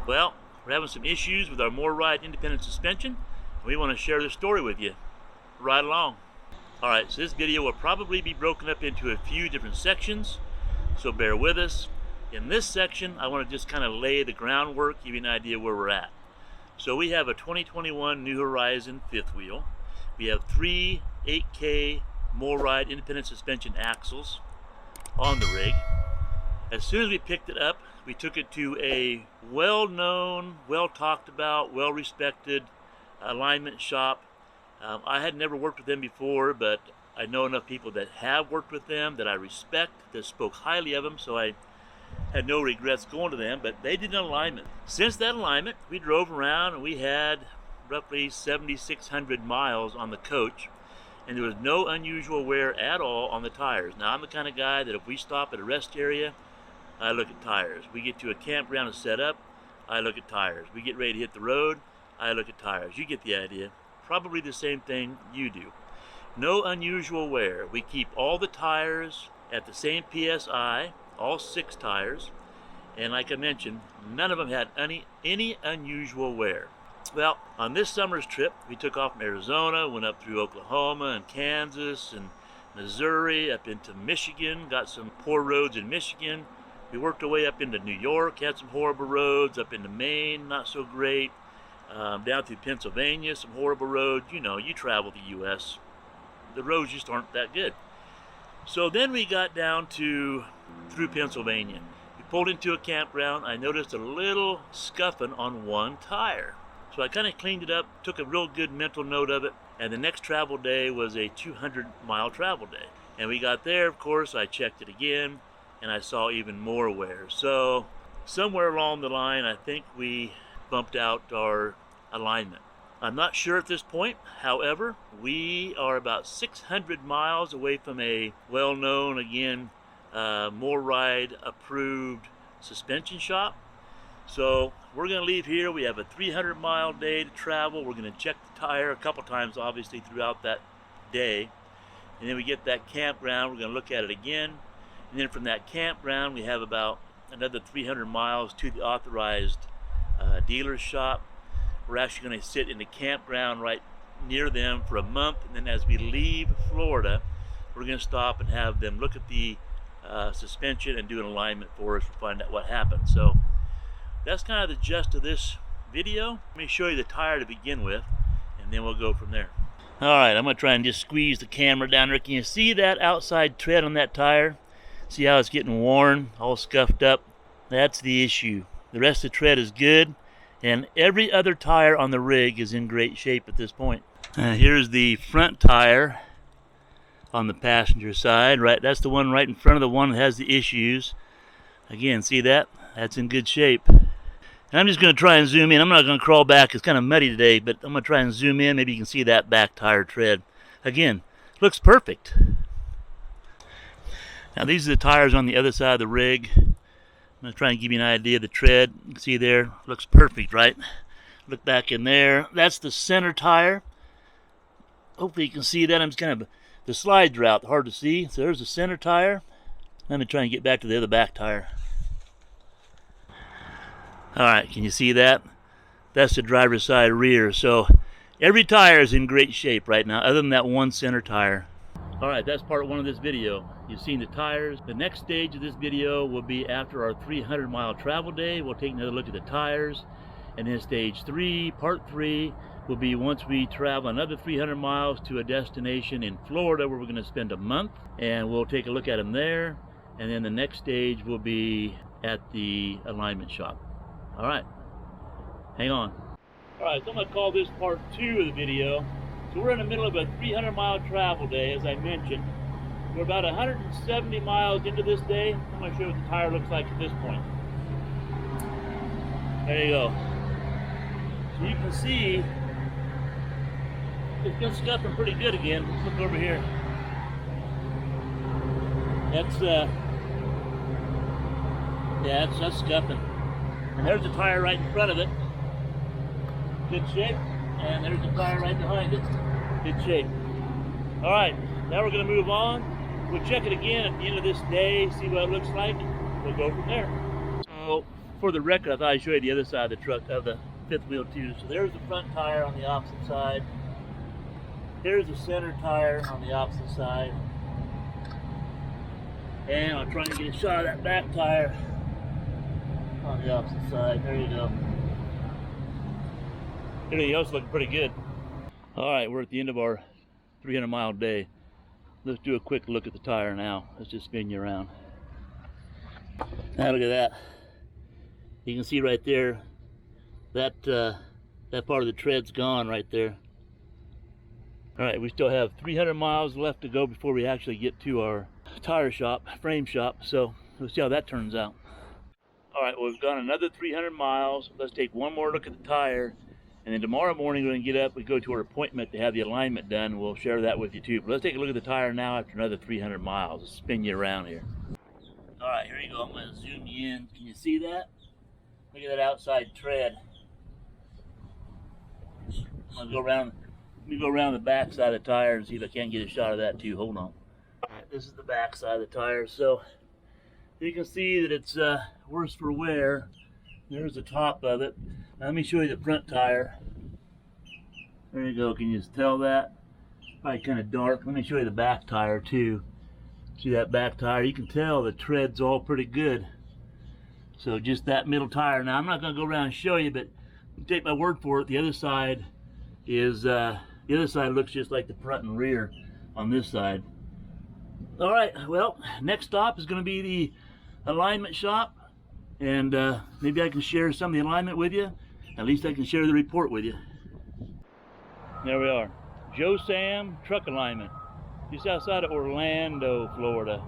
Well, we're having some issues with our MoRryde independent suspension, and we want to share this story with you. Ride along. Alright, so this video will probably be broken up into a few different sections, so bear with us. In this section, I want to just kind of lay the groundwork, give you an idea where we're at. So we have a 2021 New Horizon fifth wheel. We have three 8K MoRryde independent suspension axles on the rig. As soon as we picked it up, we took it to a well-known, well-talked about, well-respected alignment shop. I had never worked with them before, but I know enough people that have worked with them that I respect, that spoke highly of them, so I had no regrets going to them, but they did an alignment. Since that alignment, we drove around and we had roughly 7,600 miles on the coach, and there was no unusual wear at all on the tires. Now, I'm the kind of guy that if we stop at a rest area, I look at tires. We get to a campground to set up, I look at tires. We get ready to hit the road, I look at tires. You get the idea. Probably the same thing you do. No unusual wear. We keep all the tires at the same PSI, all 6 tires, and like I mentioned, none of them had any unusual wear. Well, on this summer's trip, we took off from Arizona, went up through Oklahoma and Kansas and Missouri, up into Michigan, got some poor roads in Michigan. We worked our way up into New York, had some horrible roads, up into Maine, not so great, down through Pennsylvania, some horrible roads. You know, you travel the U.S., the roads just aren't that good. So then we got down through Pennsylvania. We pulled into a campground. I noticed a little scuffing on one tire. So I kind of cleaned it up, took a real good mental note of it, and the next travel day was a 200-mile travel day. And we got there, of course, I checked it again, and I saw even more wear. So somewhere along the line, I think we bumped out our alignment. I'm not sure at this point. However, we are about 600 miles away from a well-known, again, MoRryde approved suspension shop. So we're going to leave here. We have a 300-mile day to travel. We're going to check the tire a couple times, obviously, throughout that day. And then we get that campground. We're going to look at it again. And then from that campground, we have about another 300 miles to the authorized dealer's shop. We're actually going to sit in the campground right near them for a month, and then as we leave Florida, we're going to stop and have them look at the suspension and do an alignment for us to find out what happened. So that's kind of the gist of this video. Let me show you the tire to begin with, and then we'll go from there. Alright, I'm going to try and just squeeze the camera down there. Can you see that outside tread on that tire? See how it's getting worn, all scuffed up? That's the issue. The rest of the tread is good, and every other tire on the rig is in great shape at this point. Here's the front tire on the passenger side. Right, that's the one right in front of the one that has the issues. Again, see that? That's in good shape. And I'm just going to try and zoom in. I'm not going to crawl back. It's kind of muddy today, but I'm going to try and zoom in. Maybe you can see that back tire tread. Again, looks perfect. Now these are the tires on the other side of the rig. I'm going to try and give you an idea of the tread. You can see there, looks perfect, right? Look back in there. That's the center tire. Hopefully you can see that. I'm just kind of, the slides are out, hard to see. So there's the center tire. Let me try and get back to the other back tire. Alright, can you see that? That's the driver's side rear. So every tire is in great shape right now, other than that one center tire. Alright, that's part 1 of this video. You've seen the tires. The next stage of this video will be after our 300-mile travel day. We'll take another look at the tires. And then stage 3, part 3, will be once we travel another 300 miles to a destination in Florida where we're going to spend a month. And we'll take a look at them there. And then the next stage will be at the alignment shop. Alright, hang on. Alright, so I'm going to call this part 2 of the video. So we're in the middle of a 300-mile travel day, as I mentioned. We're about 170 miles into this day. I'm going to show you what the tire looks like at this point. There you go. So you can see it's been scuffing pretty good again. Let's look over here. That's that's scuffing. And there's the tire right in front of it. Good shape. And there's the tire right behind it. Good shape. Alright, now we're going to move on. We'll check it again at the end of this day, see what it looks like. We'll go from there. So for the record, I thought I'd show you the other side of the truck, of the fifth wheel too. So there's the front tire on the opposite side. Here's the center tire on the opposite side. And I'm trying to get a shot of that back tire on the opposite side. There you go. Everything else looking pretty good. All right, we're at the end of our 300-mile day. Let's do a quick look at the tire now. Let's just spin you around. Now look at that. You can see right there, that part of the tread's gone right there. All right, we still have 300 miles left to go before we actually get to our tire shop, frame shop. So we'll see how that turns out. All right, well, we've gone another 300 miles. Let's take one more look at the tire. And then tomorrow morning, we're going to get up, we go to our appointment to have the alignment done. We'll share that with you too. But let's take a look at the tire now after another 300 miles. Let's spin you around here. All right, here you go. I'm going to zoom you in. Can you see that? Look at that outside tread. I'm going to go around. Let me go around the back side of the tire and see if I can't get a shot of that too. Hold on. All right, this is the back side of the tire. So you can see that it's worse for wear. There's the top of it. Now let me show you the front tire. There you go. Can you tell that? Probably kind of dark. Let me show you the back tire too. See that back tire? You can tell the tread's all pretty good. So just that middle tire. Now I'm not going to go around and show you, but take my word for it. The other side is looks just like the front and rear on this side. All right. Well, next stop is going to be the alignment shop. And maybe I can share some of the alignment with you. At least I can share the report with you. There we are. Joe Sam Truck Alignment. Just outside of Orlando, Florida.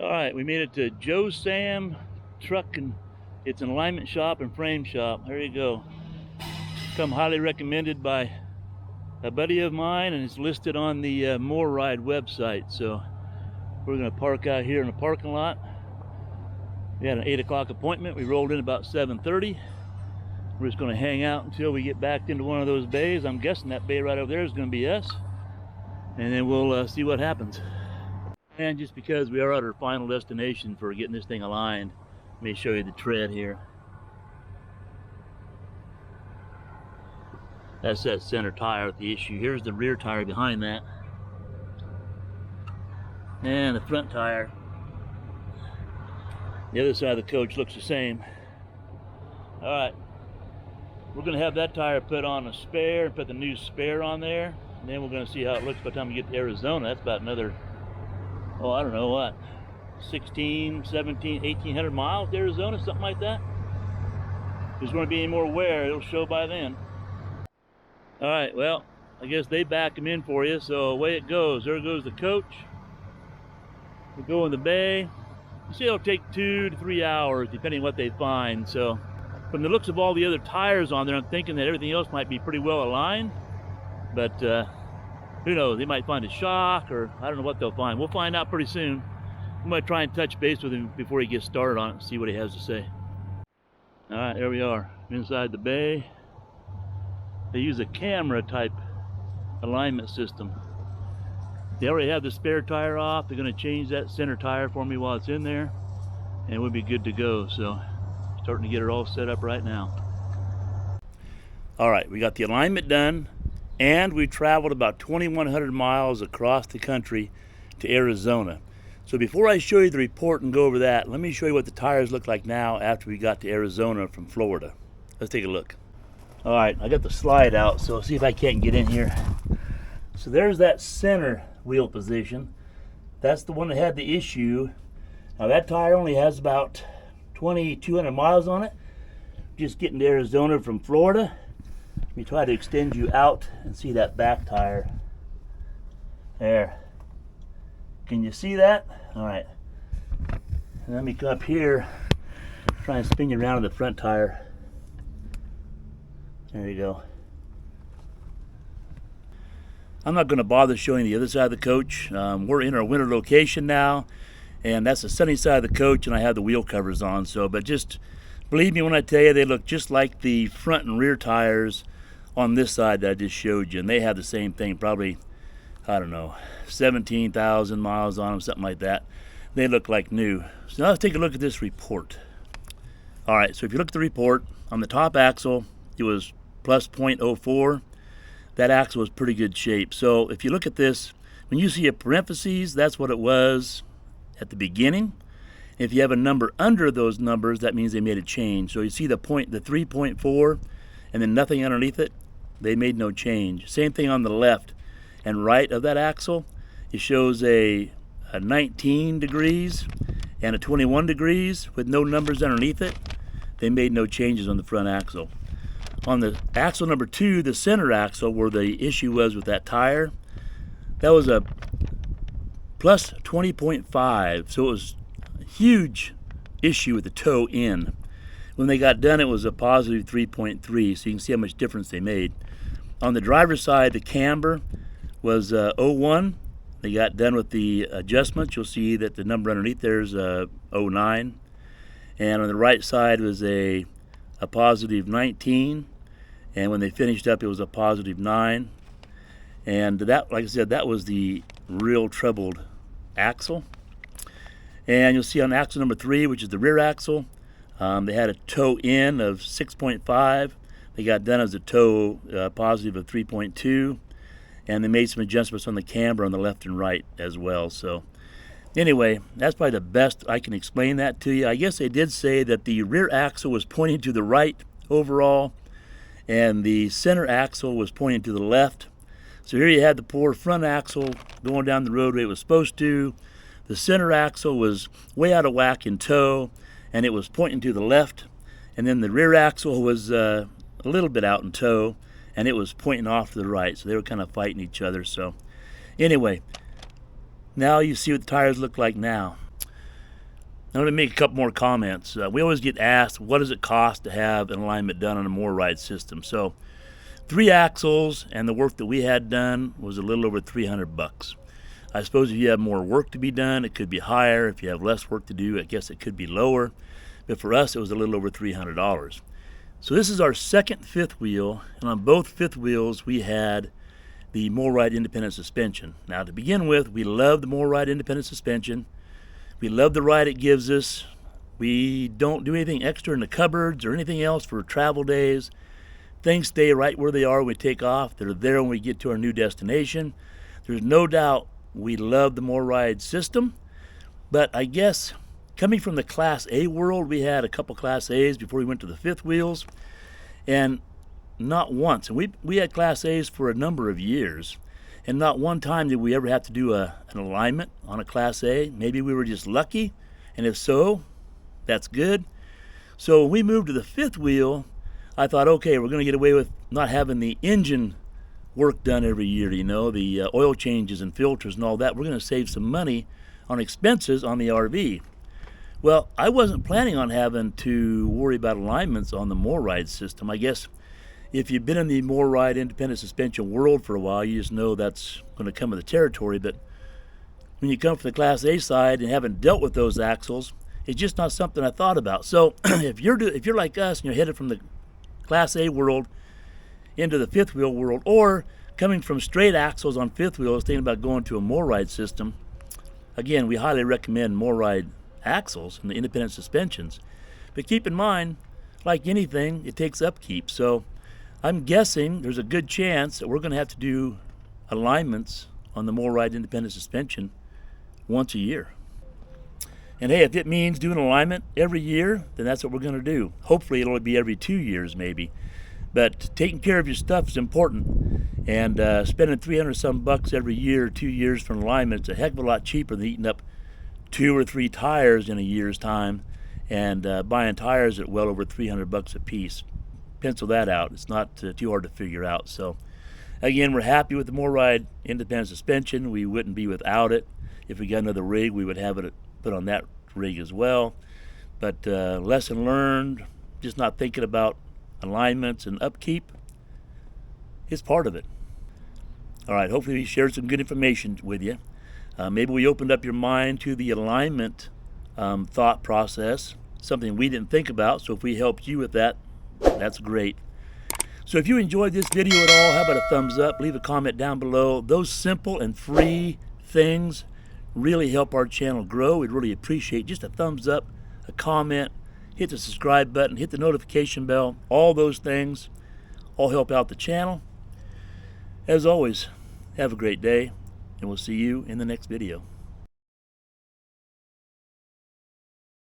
All right, we made it to Joe Sam Truck, and it's an alignment shop and frame shop. There you go. Come highly recommended by a buddy of mine, and it's listed on the MoRryde website. So we're going to park out here in the parking lot. We had an 8 o'clock appointment. We rolled in about 7:30. We're just going to hang out until we get back into one of those bays. I'm guessing that bay right over there is going to be us. And then we'll see what happens. And just because we are at our final destination for getting this thing aligned, let me show you the tread here. That's that center tire with the issue. Here's the rear tire behind that. And the front tire. The other side of the coach looks the same. All right, we're going to have that tire put on a spare and put the new spare on there. And then we're going to see how it looks by the time we get to Arizona. That's about another, oh, I don't know what, 16, 17, 1,800 miles to Arizona, something like that. If there's going to be any more wear, it'll show by then. All right, well, I guess they back them in for you, so away it goes. There goes the coach. We go in the bay. You see it'll take 2 to 3 hours, depending on what they find. So from the looks of all the other tires on there, I'm thinking that everything else might be pretty well aligned. But who knows, they might find a shock, or I don't know what they'll find. We'll find out pretty soon. I'm going to try and touch base with him before he gets started on it and see what he has to say. All right, there we are, inside the bay. They use a camera type alignment system. They already have the spare tire off. They're going to change that center tire for me while it's in there, and we'll be good to go. So starting to get it all set up right now. All right, we got the alignment done, and we traveled about 2,100 miles across the country to Arizona. So before I show you the report and go over that, let me show you what the tires look like now after we got to Arizona from Florida. Let's take a look. All right, I got the slide out, so see if I can't get in here. So there's that center wheel position. That's the one that had the issue. Now that tire only has about 2,200 miles on it. Just getting to Arizona from Florida. Let me try to extend you out and see that back tire. There. Can you see that? All right. And let me come up here, try and spin you around in the front tire. There you go. I'm not going to bother showing the other side of the coach. We're in our winter location now, and that's the sunny side of the coach, and I have the wheel covers on. So, but just believe me when I tell you, they look just like the front and rear tires on this side that I just showed you, and they have the same thing, probably, I don't know, 17,000 miles on them, something like that. They look like new. So now let's take a look at this report. All right, so if you look at the report, on the top axle, it was plus 0.04. That axle was pretty good shape. So if you look at this, when you see a parentheses, that's what it was at the beginning. If you have a number under those numbers, that means they made a change. So you see the 3.4 and then nothing underneath it, they made no change. Same thing on the left and right of that axle. It shows a 19 degrees and a 21 degrees with no numbers underneath it. They made no changes on the front axle. On the axle number 2, the center axle, where the issue was with that tire, that was a plus 20.5, so it was a huge issue with the toe in. When they got done, it was a positive 3.3, so you can see how much difference they made. On the driver's side, the camber was 0.1. They got done with the adjustments. You'll see that the number underneath there is 0.9. And on the right side was a positive 19. And when they finished up, it was a positive 9. And that, like I said, that was the real troubled axle. And you'll see on axle number 3, which is the rear axle, they had a toe in of 6.5. They got done as a toe positive of 3.2. And they made some adjustments on the camber on the left and right as well. So anyway, that's probably the best I can explain that to you. I guess they did say that the rear axle was pointing to the right overall, and the center axle was pointing to the left. So here you had the poor front axle going down the road where it was supposed to. The center axle was way out of whack in tow, and it was pointing to the left. And then the rear axle was a little bit out in tow, and it was pointing off to the right. So they were kind of fighting each other. So anyway, now you see what the tires look like now. Now let me make a couple more comments. We always get asked, what does it cost to have an alignment done on a MoRryde system? So 3 axles and the work that we had done was a little over $300. I suppose if you have more work to be done, it could be higher. If you have less work to do, I guess it could be lower. But for us, it was a little over $300. So this is our second fifth wheel, and on both fifth wheels, we had the MoRryde independent suspension. Now to begin with, we love the MoRryde independent suspension. We love the ride it gives us. We don't do anything extra in the cupboards or anything else for travel days. Things stay right where they are when we take off. They're there when we get to our new destination. There's no doubt we love the MoRryde system, but I guess coming from the Class A world, we had a couple Class A's before we went to the fifth wheels, and not once, and we had Class A's for a number of years, and not one time did we ever have to do an alignment on a Class A. Maybe we were just lucky, and if so, that's good. So when we moved to the fifth wheel, I thought, okay, we're going to get away with not having the engine work done every year, you know, the oil changes and filters and all that. We're going to save some money on expenses on the RV. Well, I wasn't planning on having to worry about alignments on the MoRryde system. I guess if you've been in the MoRryde independent suspension world for a while, you just know that's going to come with the territory. But when you come from the Class A side and haven't dealt with those axles, it's just not something I thought about. So if you're like us and you're headed from the Class A world into the fifth wheel world, or coming from straight axles on fifth wheels thinking about going to a MoRryde system, again, we highly recommend MoRryde axles and the independent suspensions. But keep in mind, like anything, it takes upkeep. So I'm guessing there's a good chance that we're going to have to do alignments on the MoRryde independent suspension once a year. And hey, if it means doing alignment every year, then that's what we're going to do. Hopefully it'll be every 2 years maybe. But taking care of your stuff is important, and spending $300 some every year, 2 years for an alignment, is a heck of a lot cheaper than eating up 2 or 3 tires in a year's time, and buying tires at well over $300 a piece. Pencil that out. It's not too hard to figure out. So again, we're happy with the MoRryde independent suspension. We wouldn't be without it. If we got another rig, we would have it put on that rig as well. But lesson learned, just not thinking about alignments and upkeep is part of it. All right, hopefully we shared some good information with you. Maybe we opened up your mind to the alignment thought process, something we didn't think about. So if we helped you with that, that's great. So if you enjoyed this video at all, how about a thumbs up? Leave a comment down below. Those simple and free things really help our channel grow. We'd really appreciate just a thumbs up, a comment, hit the subscribe button, hit the notification bell. All those things all help out the channel. As always, have a great day, and we'll see you in the next video.